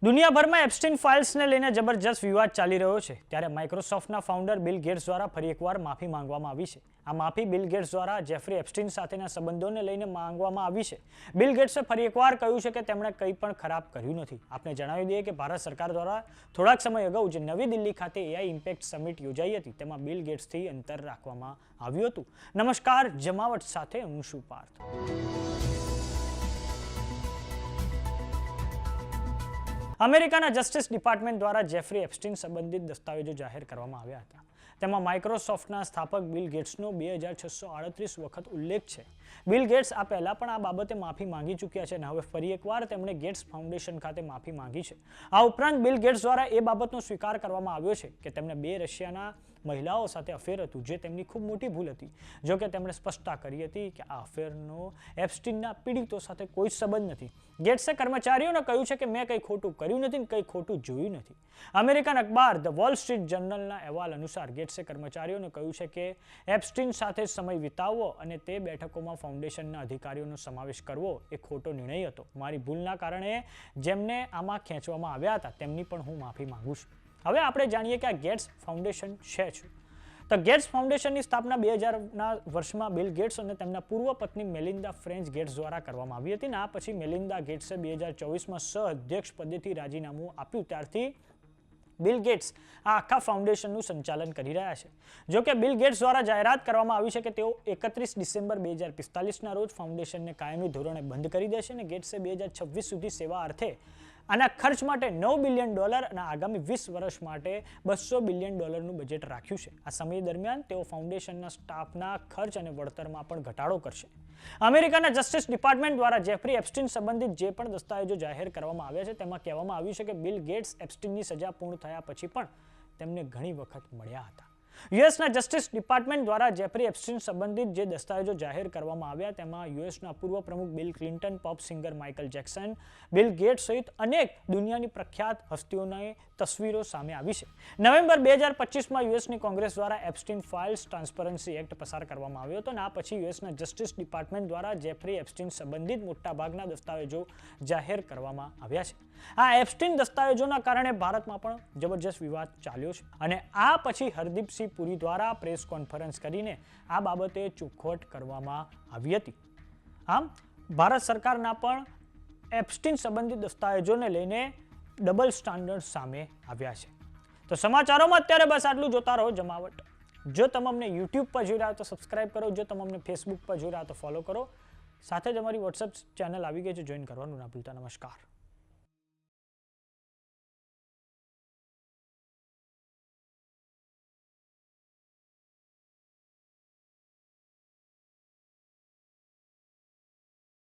દુનિયાભરમાં એપ્સ્ટીન ફાઇલ્સને લઈને જબરજસ્ત વિવાદ ચાલી રહ્યો છે ત્યારે માઇક્રોસોફ્ટના ફાઉન્ડર બિલ ગેટ્સ દ્વારા ફરી એકવાર માફી માંગવામાં આવી છે. આ માફી બિલ ગેટ્સ દ્વારા જેફરી એપ્સ્ટીન સાથેના સંબંધોને લઈને માંગવામાં આવી છે. બિલ ગેટ્સે ફરી એકવાર કહ્યું છે કે તેમણે કંઈ પણ ખરાબ કર્યું નથી. આપને જણાવી દઈએ કે ભારત સરકાર દ્વારા થોડાક સમય અગાઉ જે નવી દિલ્હી ખાતે એઆઈ ઇમ્પેક્ટ સમિટ યોજાઈ હતી તેમાં બિલ ગેટ્સથી અંતર રાખવામાં આવ્યું હતું. નમસ્કાર, જમાવટ સાથે હું છું પાર્થ. અમેરિકાના જસ્ટિસ ડિપાર્ટમેન્ટ દ્વારા જેફરી એપ્સ્ટીન સંબંધિત દસ્તાવેજો જાહેર કરવામાં આવ્યા હતા. તેમાં માઇક્રોસોફ્ટના સ્થાપક બિલ ગેટ્સનો 2638 વખત ઉલ્લેખ છે. બિલ ગેટ્સ આ પહેલા પણ આ બાબતે માફી માંગી ચૂક્યા છે અને હવે ફરી એકવાર તેમણે ગેટ્સ ફાઉન્ડેશન ખાતે માફી માંગી છે. આ ઉપરાંત બિલ ગેટ્સ દ્વારા એ બાબતનો સ્વીકાર કરવામાં આવ્યો છે કે તેમને 2 રશિયાના મહિલાઓ સાથે અફેર હતું, જે તેમની ખૂબ મોટી ભૂલ હતી. જો કે તેમણે સ્પષ્ટતા કરી હતી કે આ અફેરનો એપ્સ્ટીનના પીડિતો સાથે કોઈ સંબંધ નથી. ગેટ્સે કર્મચારીઓને કહ્યું છે કે મેં કંઈ ખોટું કર્યું નથી, કંઈ ખોટું જોયું નથી. અમેરિકન અખબાર ધ વોલ સ્ટ્રીટ જર્નલના અહેવાલ અનુસાર ગેટ્સે કર્મચારીઓને કહ્યું છે કે એપ્સ્ટીન સાથે સમય વિતાવવો અને તે બેઠકોમાં ફાઉન્ડેશનના અધિકારીઓનો સમાવેશ કરવો એ ખોટો નિર્ણય હતો. મારી ભૂલના કારણે જેમને આમાં ખેંચવામાં આવ્યા હતા તેમની પણ હું માફી માંગુ છું. હવે આપણે જાણીએ કે આ ગેટ્સ ફાઉન્ડેશન છે શું. તો ગેટ્સ ફાઉન્ડેશનની સ્થાપના 2000ના વર્ષમાં બિલ ગેટ્સ અને તેમના પૂર્વ પત્ની મેલિન્ડા ફ્રેન્ચ ગેટ્સ દ્વારા કરવામાં આવી હતી. આ પછી મેલિન્ડા ગેટ્સે 2024માં સહ-અધ્યક્ષ પદેથી રાજીનામું આપ્યું. ત્યારથી બિલ ગેટ્સ આ આખા ફાઉન્ડેશનનું સંચાલન કરી રહ્યા છે. જો કે બિલ ગેટ્સ દ્વારા જાહેરાત કરવામાં આવી છે કે તેઓ 31 ડિસેમ્બર 2045ના રોજ ફાઉન્ડેશનને કાયમી ધોરણે બંધ કરી દેશે અને ગેટ્સે 2026 સુધી સેવા અર્થે આના ખર્ચ માટે $9 બિલિયન અને આગામી 20 વર્ષ માટે $200 બિલિયન બજેટ રાખ્યું છે. આ સમય દરમિયાન તેઓ ફાઉન્ડેશનના સ્ટાફના ખર્ચ અને વળતરમાં પણ ઘટાડો કરશે. અમેરિકાના જસ્ટિસ ડિપાર્ટમેન્ટ દ્વારા જેફરી એપ્સ્ટીન સંબંધિત જે પણ દસ્તાવેજો જાહેર કરવામાં આવ્યા છે તેમાં કહેવામાં આવ્યું છે કે બિલ ગેટ્સ એપ્સ્ટીનની સજા પૂર્ણ થયા પછી પણ તેમને ઘણી વખત મળ્યા હતા. યુએસના જસ્ટિસ ડિપાર્ટમેન્ટ દ્વારા જેફરી એપ્સ્ટીન સંબંધિત જે દસ્તાવેજો જાહેર કરવામાં આવ્યા તેમાં યુએસના પૂર્વ પ્રમુખ Bill Clinton, pop singer Michael Jackson, Bill Gates સહિત અનેક દુનિયાની પ્રખ્યાત હસ્તીઓની તસવીરો સામે આવી છે. નવેમ્બર 2025માં યુએસની કોંગ્રેસ દ્વારા એપ્સ્ટીન ફાઇલ્સ ટ્રાન્સપરન્સી એક્ટ પસાર કરવામાં આવ્યો હતો અને આ પછી યુએસના જસ્ટિસ ડિપાર્ટમેન્ટ દ્વારા જેફરી એપ્સ્ટીન સંબંધિત મોટાભાગના દસ્તાવેજો જાહેર કરવામાં આવ્યા છે. આ એપ્સ્ટીન દસ્તાવેજોના કારણે ભારતમાં પણ જબરજસ્ત વિવાદ ચાલ્યો છે અને આ પછી હરદીપસિંહ પુરી દ્વારા પ્રેસ કોન્ફરન્સ કરીને આ બાબતે ચોખવટ કરવામાં આવી હતી. આમ ભારત સરકારના પણ એપ્સ્ટીન સંબંધિત દસ્તાવેજોને લઈને ડબલ સ્ટાન્ડર્ડ સામે આવ્યા છે. તો સમાચારોમાં અત્યારે બસ આટલું. જોતા રહો જમાવટ. જો તમે અમને યુટ્યુબ પર જોઈ રહ્યા તો સબસ્ક્રાઇબ કરો, જો તમે અમને ફેસબુક પર જોઈ રહ્યા તો ફોલો કરો. સાથે જ અમારી વોટ્સએપ ચેનલ આવી ગઈ છે, જોઈન કરવાનું ના ભૂલતા. નમસ્કાર.